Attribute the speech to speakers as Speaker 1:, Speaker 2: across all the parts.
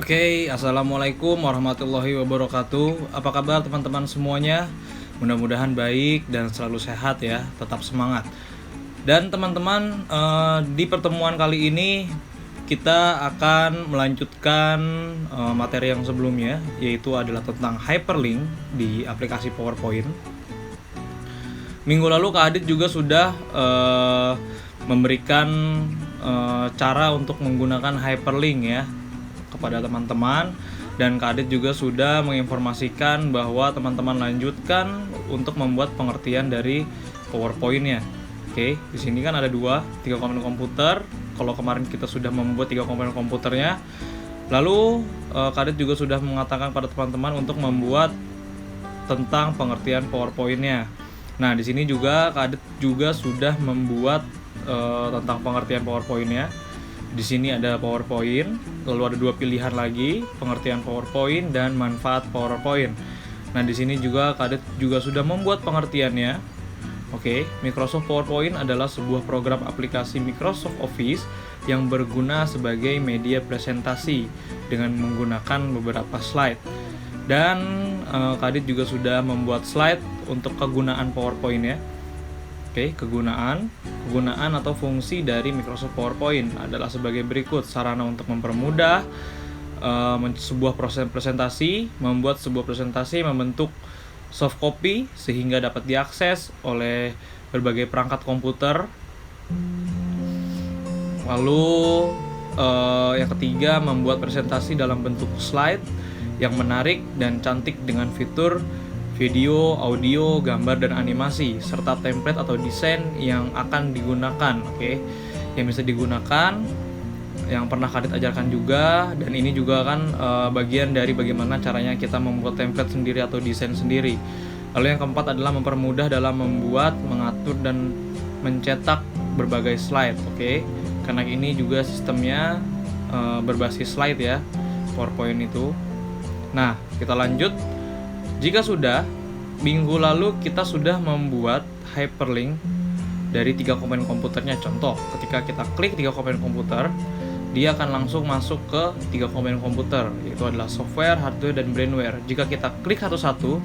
Speaker 1: Oke, assalamualaikum warahmatullahi wabarakatuh. Apa kabar teman-teman semuanya? Mudah-mudahan baik dan selalu sehat ya, tetap semangat. Dan teman-teman, di pertemuan kali ini kita akan melanjutkan materi yang sebelumnya, yaitu adalah tentang hyperlink di aplikasi PowerPoint. Minggu lalu Kak Adit juga sudah memberikan cara untuk menggunakan hyperlink ya kepada teman-teman, dan Kak Adit juga sudah menginformasikan bahwa teman-teman lanjutkan untuk membuat pengertian dari PowerPoint-nya. Oke, di sini kan ada tiga komponen komputer. Kalau kemarin kita sudah membuat 3 komponen komputernya, lalu Kak Adit juga sudah mengatakan pada teman-teman untuk membuat tentang pengertian PowerPoint-nya. Nah, di sini juga Kak Adit juga sudah membuat tentang pengertian PowerPoint-nya. Di sini ada PowerPoint, lalu ada 2 pilihan lagi, pengertian PowerPoint dan manfaat PowerPoint. Nah, di sini juga Kak Adit juga sudah membuat pengertiannya. Oke, Microsoft PowerPoint adalah sebuah program aplikasi Microsoft Office yang berguna sebagai media presentasi dengan menggunakan beberapa slide. Dan Kak Adit juga sudah membuat slide untuk kegunaan PowerPoint ya. Oke, kegunaan atau fungsi dari Microsoft PowerPoint adalah sebagai berikut: sarana untuk mempermudah sebuah proses presentasi, membuat sebuah presentasi, membentuk soft copy sehingga dapat diakses oleh berbagai perangkat komputer. Lalu yang ketiga, membuat presentasi dalam bentuk slide yang menarik dan cantik dengan fitur video, audio, gambar, dan animasi, serta template atau desain yang akan digunakan. Oke, yang bisa digunakan, yang pernah Kak Adit ajarkan juga, dan ini juga kan bagian dari bagaimana caranya kita membuat template sendiri atau desain sendiri. Lalu yang keempat adalah mempermudah dalam membuat, mengatur, dan mencetak berbagai slide. Oke, karena ini juga sistemnya berbasis slide ya, PowerPoint itu. Nah, kita lanjut. Jika sudah, minggu lalu kita sudah membuat hyperlink dari 3 komponen komputernya. Contoh, ketika kita klik 3 komponen komputer, dia akan langsung masuk ke 3 komponen komputer, yaitu adalah software, hardware, dan brainware. Jika kita klik satu-satu,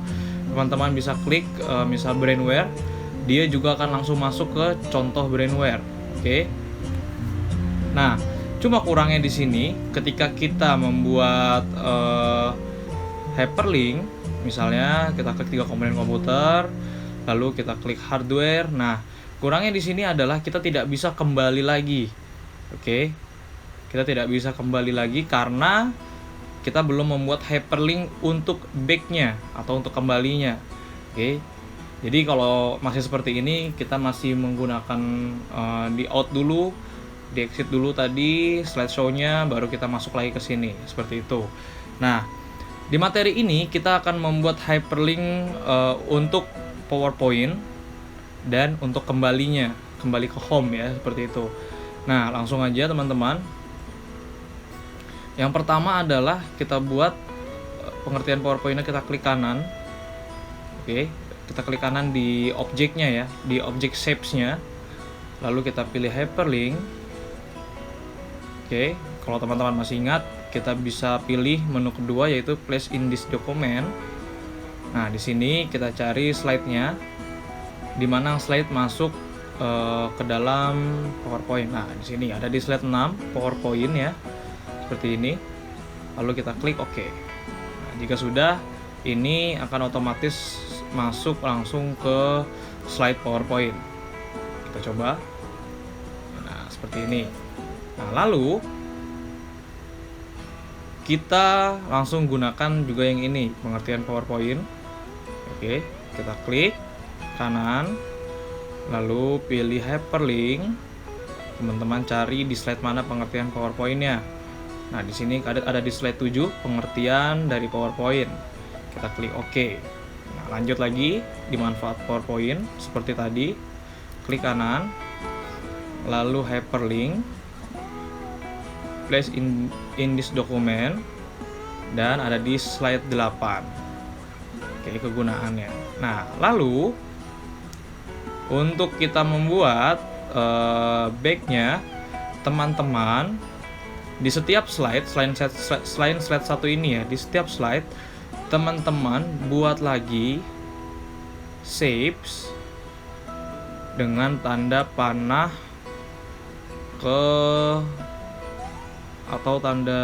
Speaker 1: teman-teman bisa klik misal brainware, dia juga akan langsung masuk ke contoh brainware. Oke. Nah, cuma kurangnya di sini ketika kita membuat hyperlink. Misalnya kita klik 3 komponen komputer, lalu kita klik hardware. Nah, kurangnya di sini adalah kita tidak bisa kembali lagi. Oke. Kita tidak bisa kembali lagi karena kita belum membuat hyperlink untuk back-nya atau untuk kembalinya. Oke. Jadi kalau masih seperti ini, kita masih menggunakan di out dulu, di exit dulu tadi slideshow-nya, baru kita masuk lagi ke sini, seperti itu. Nah, di materi ini kita akan membuat hyperlink untuk PowerPoint dan untuk kembali ke home ya, seperti itu. Nah, langsung aja teman-teman. Yang pertama adalah kita buat pengertian PowerPoint-nya, kita klik kanan. Oke, kita klik kanan di objeknya ya, di objek shapes-nya. Lalu kita pilih hyperlink. Oke, kalau teman-teman masih ingat, kita bisa pilih menu kedua yaitu place in this document. Nah, di sini kita cari slide-nya, di mana slide masuk ke dalam PowerPoint. Nah, di sini ada di slide 6 PowerPoint ya, seperti ini. Lalu kita klik OK. Nah, jika sudah, ini akan otomatis masuk langsung ke slide PowerPoint. Kita coba. Nah, seperti ini. Nah, lalu kita langsung gunakan juga yang ini, pengertian PowerPoint. Oke, kita klik kanan, lalu pilih hyperlink. Teman-teman cari di slide mana pengertian PowerPoint-nya. Nah, di sini ada di slide 7 pengertian dari PowerPoint. Kita klik OK. Nah, lanjut lagi di manfaat PowerPoint seperti tadi. Klik kanan, lalu hyperlink, place in this document, dan ada di slide 8. Oke, kegunaannya. Nah, lalu untuk kita membuat back-nya, teman-teman di setiap slide selain slide satu ini ya, di setiap slide teman-teman buat lagi shapes dengan tanda panah ke atau tanda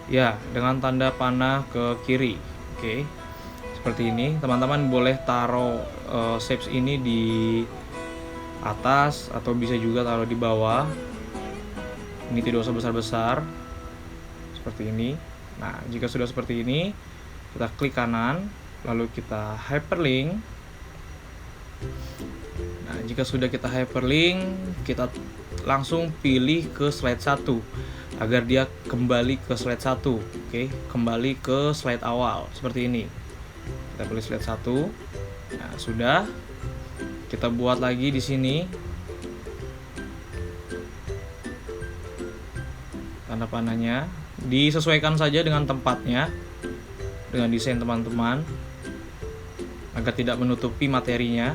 Speaker 1: ya dengan tanda panah ke kiri. Oke. Seperti ini, teman-teman boleh taruh shapes ini di atas atau bisa juga taruh di bawah. Ini tidak usah besar-besar. Seperti ini. Nah, jika sudah seperti ini, kita klik kanan, lalu kita hyperlink. Nah, jika sudah kita hyperlink, kita langsung pilih ke slide 1 agar dia kembali ke slide 1. Oke, kembali ke slide awal seperti ini. Kita pilih slide 1. Nah, sudah. Kita buat lagi di sini tanda panahnya. Disesuaikan saja dengan tempatnya, dengan desain teman-teman, agar tidak menutupi materinya.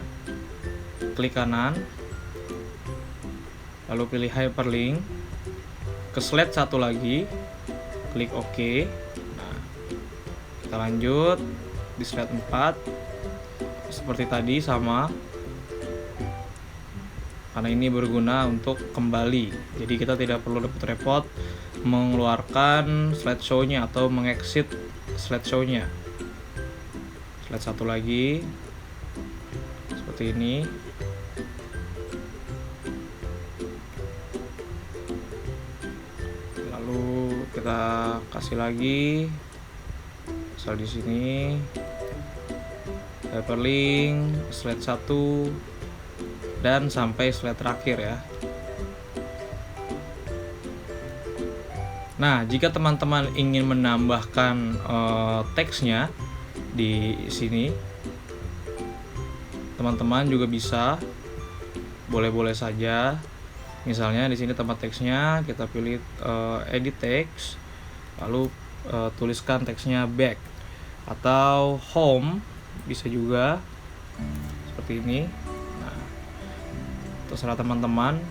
Speaker 1: Klik kanan, lalu pilih hyperlink ke slide 1 lagi, klik OK. Nah, kita lanjut di slide 4 seperti tadi sama, karena ini berguna untuk kembali, jadi kita tidak perlu repot-repot mengeluarkan slideshow-nya atau mengexit slideshow-nya. Slide 1 lagi seperti ini. Lalu kita kasih lagi misal di sini hyperlink slide 1 dan sampai slide terakhir ya. Nah, jika teman-teman ingin menambahkan teksnya di sini, teman-teman juga bisa, boleh-boleh saja. Misalnya di sini tempat teksnya kita pilih edit text, lalu tuliskan teksnya back atau home, bisa juga seperti ini. Nah, terserah teman-teman.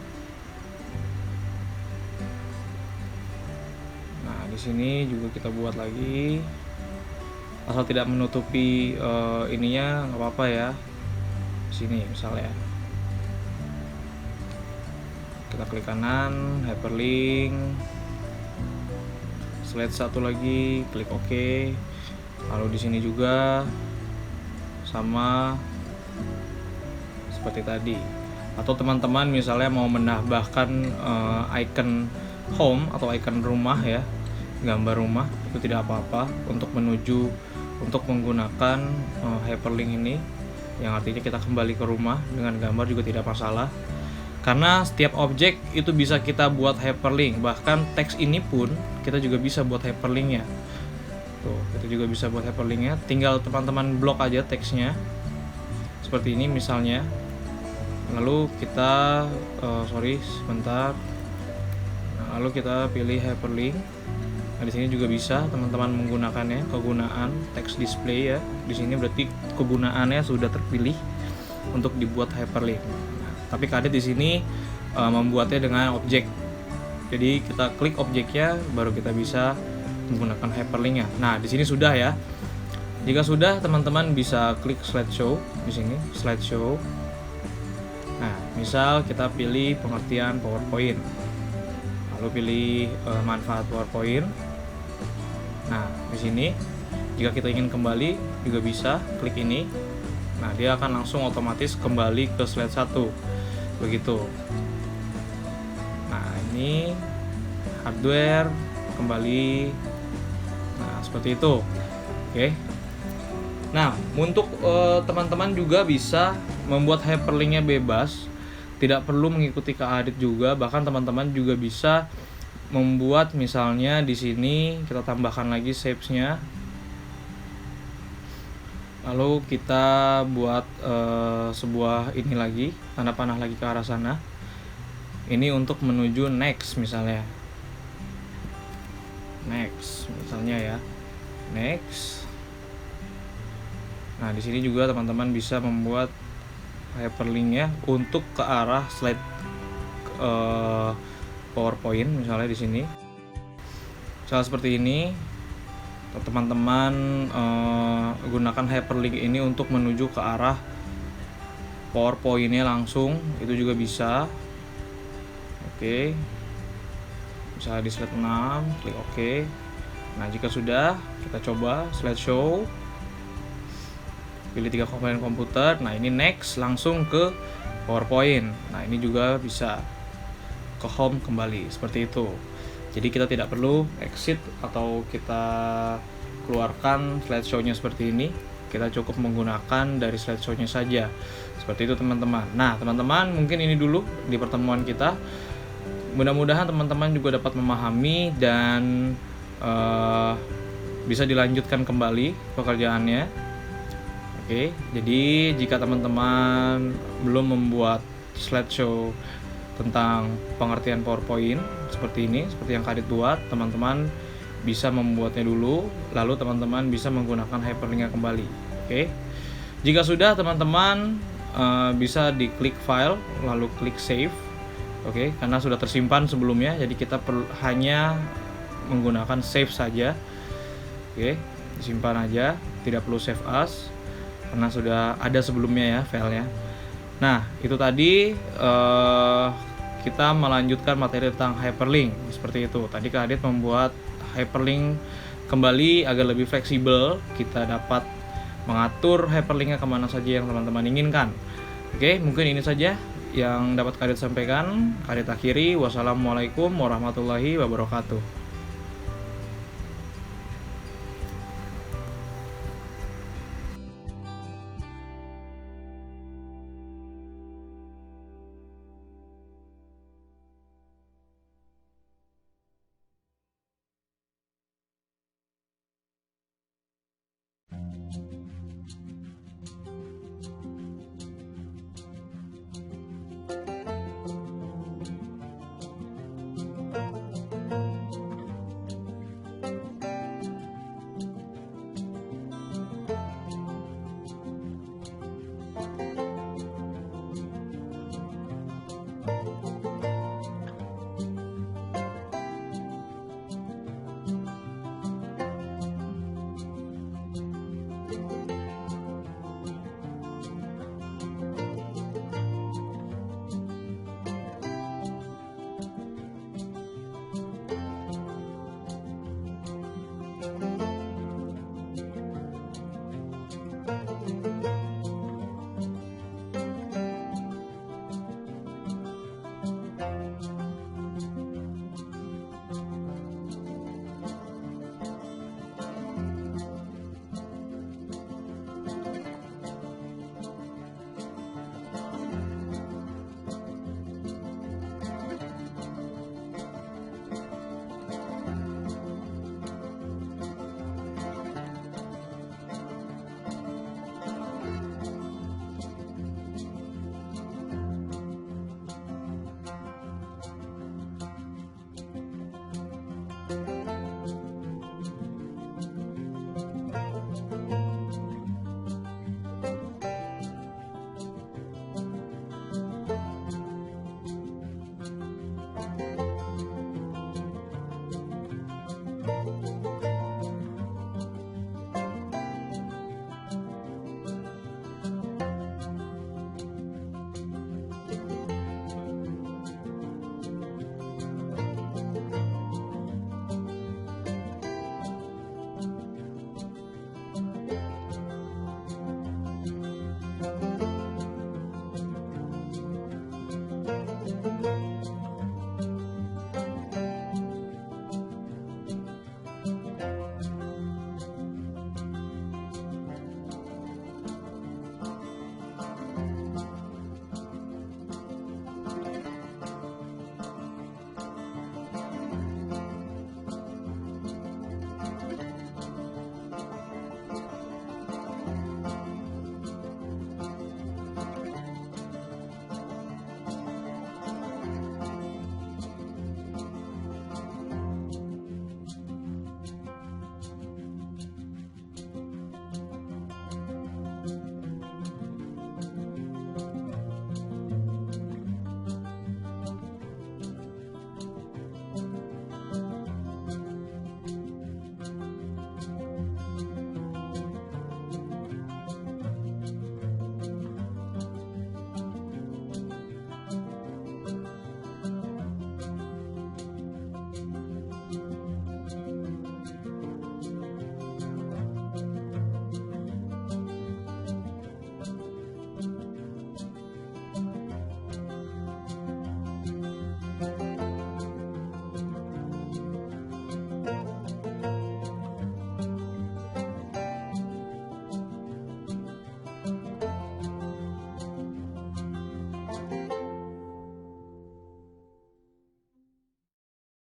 Speaker 1: Nah, di sini juga kita buat lagi, asal tidak menutupi ininya, nggak apa-apa ya. Di sini misalnya kita klik kanan, hyperlink, slide 1 lagi, klik OK. Lalu di sini juga sama seperti tadi. Atau teman-teman misalnya mau menambahkan icon home atau icon rumah ya, gambar rumah, itu tidak apa-apa untuk menggunakan hyperlink ini, yang artinya kita kembali ke rumah dengan gambar juga tidak masalah. Karena setiap objek itu bisa kita buat hyperlink, bahkan teks ini pun kita juga bisa buat hyperlinknya. Tuh, kita juga bisa buat hyperlinknya. Tinggal teman-teman blok aja teksnya seperti ini misalnya. Lalu kita sebentar. Nah, lalu kita pilih hyperlink. Nah, di sini juga bisa teman-teman menggunakannya, kegunaan text display ya. Di sini berarti kegunaannya sudah terpilih untuk dibuat hyperlink. Tapi Kadit di sini membuatnya dengan objek. Jadi kita klik objeknya baru kita bisa menggunakan hyperlinknya. Nah, di sini sudah ya. Jika sudah, teman-teman bisa klik slideshow di sini, slideshow. Nah, misal kita pilih pengertian PowerPoint. Lalu pilih manfaat PowerPoint. Nah, di sini jika kita ingin kembali juga bisa klik ini. Nah, dia akan langsung otomatis kembali ke slide 1. Begitu. Nah, ini hardware kembali. Nah, seperti itu. Oke. Nah, untuk teman-teman juga bisa membuat hyperlinknya bebas, tidak perlu mengikuti Kak Adit juga. Bahkan teman-teman juga bisa membuat, misalnya di sini kita tambahkan lagi shapes-nya. Lalu kita buat sebuah ini lagi, tanda panah lagi ke arah sana. Ini untuk menuju next misalnya. Next misalnya ya. Next. Nah, di sini juga teman-teman bisa membuat hyperlinknya untuk ke arah slide PowerPoint misalnya di sini. Misalnya seperti ini, teman-teman gunakan hyperlink ini untuk menuju ke arah PowerPoint-nya langsung, itu juga bisa. Oke. Misalnya di slide 6, klik OK. Nah, jika sudah, kita coba slideshow. Pilih 3 komponen komputer. Nah, ini next, langsung ke PowerPoint. Nah, ini juga bisa ke home kembali, seperti itu. Jadi kita tidak perlu exit atau kita keluarkan slideshow-nya seperti ini. Kita cukup menggunakan dari slideshow-nya saja. Seperti itu teman-teman. Nah, teman-teman, mungkin ini dulu di pertemuan kita. Mudah-mudahan teman-teman juga dapat memahami dan bisa dilanjutkan kembali pekerjaannya. Oke, jadi jika teman-teman belum membuat slideshow tentang pengertian PowerPoint seperti ini, seperti yang Kadit buat, teman-teman bisa membuatnya dulu, lalu teman-teman bisa menggunakan hyperlinknya kembali. Oke, jika sudah, teman-teman bisa diklik file, lalu klik save. Oke, karena sudah tersimpan sebelumnya, jadi kita hanya menggunakan save saja. Oke, disimpan aja, tidak perlu save as karena sudah ada sebelumnya ya filenya. Nah, itu tadi kita melanjutkan materi tentang hyperlink seperti itu. Tadi Kak Adit membuat hyperlink kembali agar lebih fleksibel, kita dapat mengatur hyperlinknya kemana saja yang teman-teman inginkan. Oke, mungkin ini saja yang dapat Kak Adit sampaikan. Kak Adit akhiri. Wassalamualaikum warahmatullahi wabarakatuh.